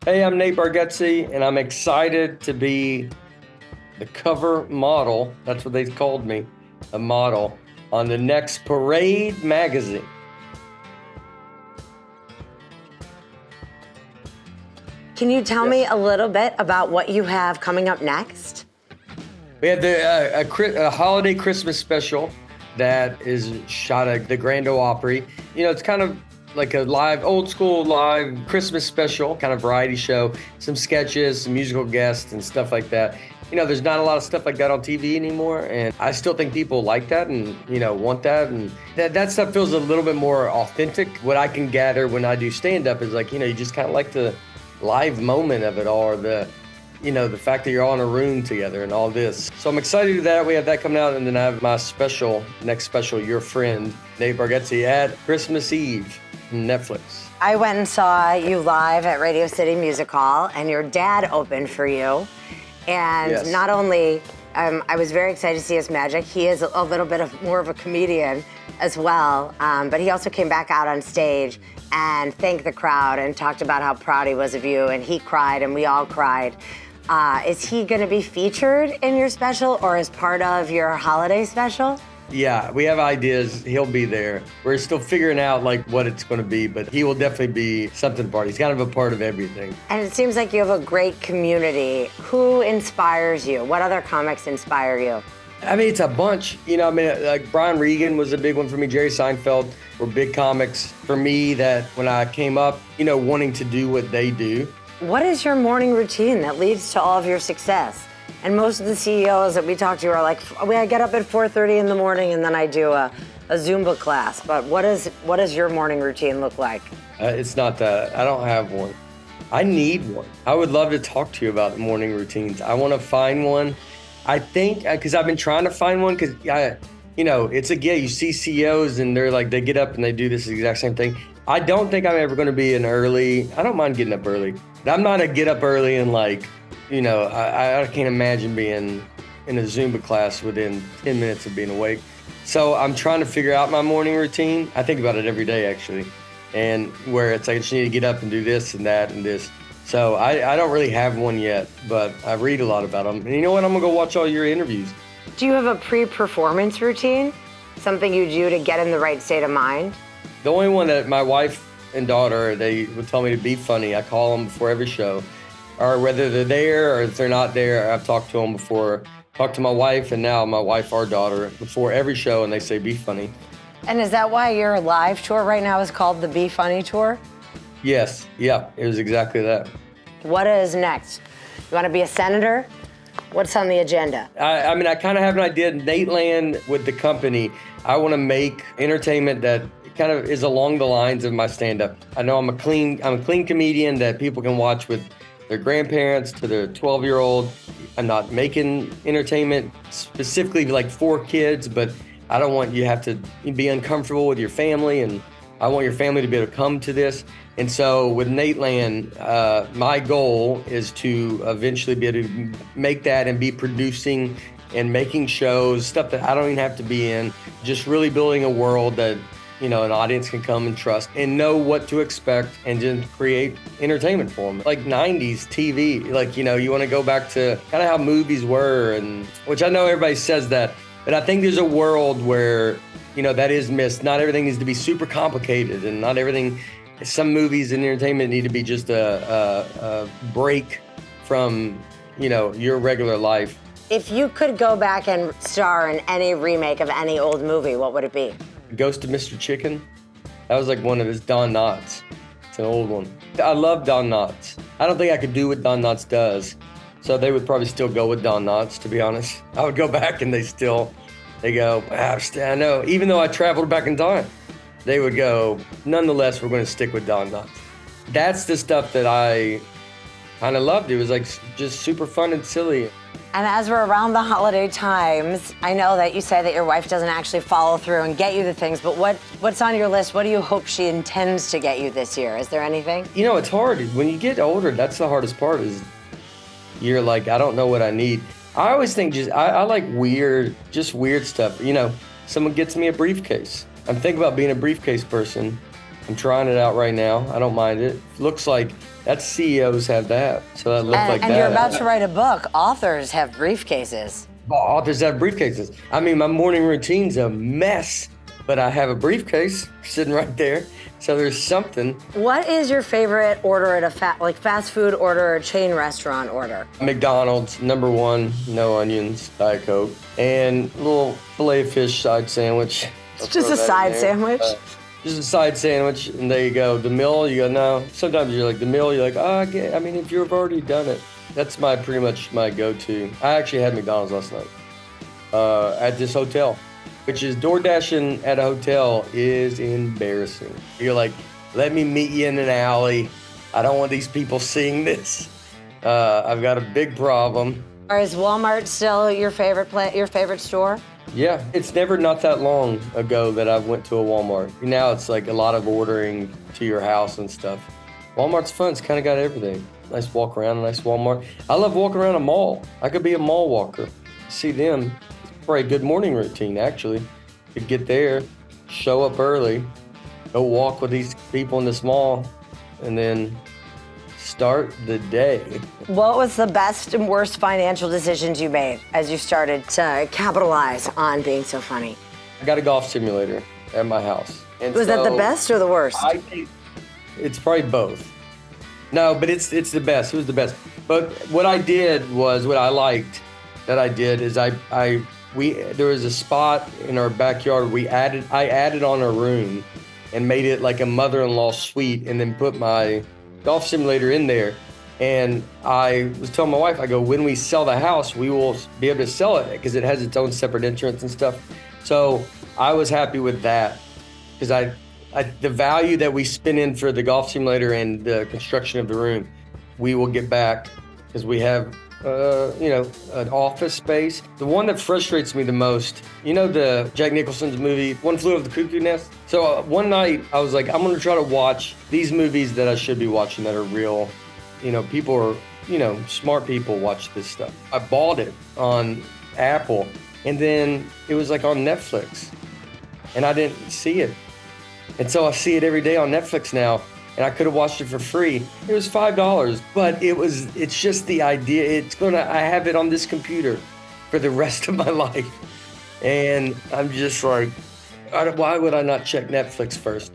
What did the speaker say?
Hey, I'm Nate Bargatze, and I'm excited to be the cover model. That's what they called me, a model on the next Parade magazine. Can you tell me a little bit about what you have coming up next? We have a holiday Christmas special that is shot at the Grand Ole Opry. You know, it's kind of like a old school live Christmas special, kind of variety show, some sketches, some musical guests and stuff like that. You know, there's not a lot of stuff like that on TV anymore, and I still think people like that and, you know, want that, and that stuff feels a little bit more authentic. What I can gather when I do stand-up is like, you know, you just kind of like the live moment of it all, or the fact that you're all in a room together and all this. So I'm excited to do that. We have that coming out, and then I have my next special, Your Friend, Nate Bargatze, at Christmas Eve on Netflix. I went and saw you live at Radio City Music Hall, and your dad opened for you. And Yes. Not only, I was very excited to see his magic. He is a little bit more of a comedian as well, but he also came back out on stage and thanked the crowd and talked about how proud he was of you, and he cried and we all cried. Is he gonna be featured in your special or as part of your holiday special? Yeah, we have ideas. He'll be there. We're still figuring out like what it's going to be, but he will definitely be something part. He's kind of a part of everything. And it seems like you have a great community. Who inspires you? What other comics inspire you? I mean, it's a bunch. You know, I mean, like Brian Regan was a big one for me. Jerry Seinfeld were big comics for me that when I came up, you know, wanting to do what they do. What is your morning routine that leads to all of your success? And most of the CEOs that we talk to are like, I get up at 4:30 in the morning and then I do a Zumba class. But what does your morning routine look like? It's not that. I don't have one. I need one. I would love to talk to you about morning routines. I want to find one. I think, because I've been trying to find one, because, you know, it's you see CEOs and they're like, they get up and they do this exact same thing. I don't think I'm ever going to be I don't mind getting up early. But I'm not a get up early and like, you know, I can't imagine being in a Zumba class within 10 minutes of being awake. So I'm trying to figure out my morning routine. I think about it every day, actually. And where it's like, I just need to get up and do this and that and this. So I don't really have one yet, but I read a lot about them. And you know what? I'm going to go watch all your interviews. Do you have a pre-performance routine? Something you do to get in the right state of mind? The only one that my wife and daughter, they would tell me to be funny. I call them before every show. Or whether they're there or if they're not there, I've talked to them before. Talked to my wife and now my wife or daughter before every show, and they say, be funny. And is that why your live tour right now is called the Be Funny Tour? Yes, yeah, it was exactly that. What is next? You want to be a senator? What's on the agenda? I mean, I kind of have an idea. Nateland with the company, I want to make entertainment that kind of is along the lines of my stand-up. I know I'm a clean comedian that people can watch with their grandparents to their 12-year-old. I'm not making entertainment specifically like for kids, but I don't want you to have to be uncomfortable with your family, and I want your family to be able to come to this. And so with Nateland, my goal is to eventually be able to make that and be producing and making shows, stuff that I don't even have to be in, just really building a world that, you know, an audience can come and trust and know what to expect and just create entertainment for them. Like 90s TV, like, you know, you want to go back to kind of how movies were, and which I know everybody says that, but I think there's a world where, you know, that is missed. Not everything needs to be super complicated, and not everything, some movies and entertainment need to be just a break from, you know, your regular life. If you could go back and star in any remake of any old movie, what would it be? Ghost of Mr. Chicken. That was like one of his Don Knotts. It's an old one. I love Don Knotts. I don't think I could do what Don Knotts does. So they would probably still go with Don Knotts, to be honest. I would go back and they go, I know, even though I traveled back in time, they would go, nonetheless, we're going to stick with Don Knotts. That's the stuff that I kind of loved. It was like just super fun and silly. And as we're around the holiday times, I know that you say that your wife doesn't actually follow through and get you the things, but what's on your list? What do you hope she intends to get you this year? Is there anything? You know, it's hard. When you get older, that's the hardest part, is you're like, I don't know what I need. I always think I like weird stuff. You know, someone gets me a briefcase. I'm thinking about being a briefcase person. I'm trying it out right now. I don't mind it. Looks like that's CEOs have that. So that looks like that. And you're about to write a book. Authors have briefcases. Authors have briefcases. I mean, my morning routine's a mess, but I have a briefcase sitting right there. So there's something. What is your favorite order at a fast food order or chain restaurant order? McDonald's, number one, no onions, Diet Coke, and a little filet fish side sandwich. It's just a side sandwich? Just a side sandwich, and there you go. The meal, you go, no. Sometimes you're like, the meal, you're like, oh, I mean, if you've already done it. That's pretty much my go-to. I actually had McDonald's last night at this hotel, which is DoorDashing at a hotel is embarrassing. You're like, let me meet you in an alley. I don't want these people seeing this. I've got a big problem. Or is Walmart still your favorite store? Yeah, it's never not that long ago that I went to a Walmart. Now it's like a lot of ordering to your house and stuff. Walmart's fun. It's kind of got everything. Nice walk around, a nice Walmart. I love walking around a mall. I could be a mall walker. See them. It's probably a good morning routine, actually. To get there, show up early, go walk with these people in this mall, and then start the day. What was the best and worst financial decisions you made as you started to capitalize on being so funny? I got a golf simulator at my house. And was that the best or the worst? I think it's probably both. No, but it's the best. It was the best. But what I did was, what I liked that I did is there was a spot in our backyard I added on a room and made it like a mother-in-law suite, and then put my golf simulator in there. And I was telling my wife, I go, when we sell the house, we will be able to sell it because it has its own separate insurance and stuff. So I was happy with that because the value that we spent in for the golf simulator and the construction of the room, we will get back because we have, an office space. The one that frustrates me the most, the Jack Nicholson's movie, One Flew Over the Cuckoo Nest? So one night I was like, I'm going to try to watch these movies that I should be watching that are real. People are, smart people watch this stuff. I bought it on Apple, and then it was like on Netflix, and I didn't see it. And so I see it every day on Netflix now, and I could have watched it for free. It was $5, but it's just the idea. I have it on this computer for the rest of my life. And I'm just like, why would I not check Netflix first?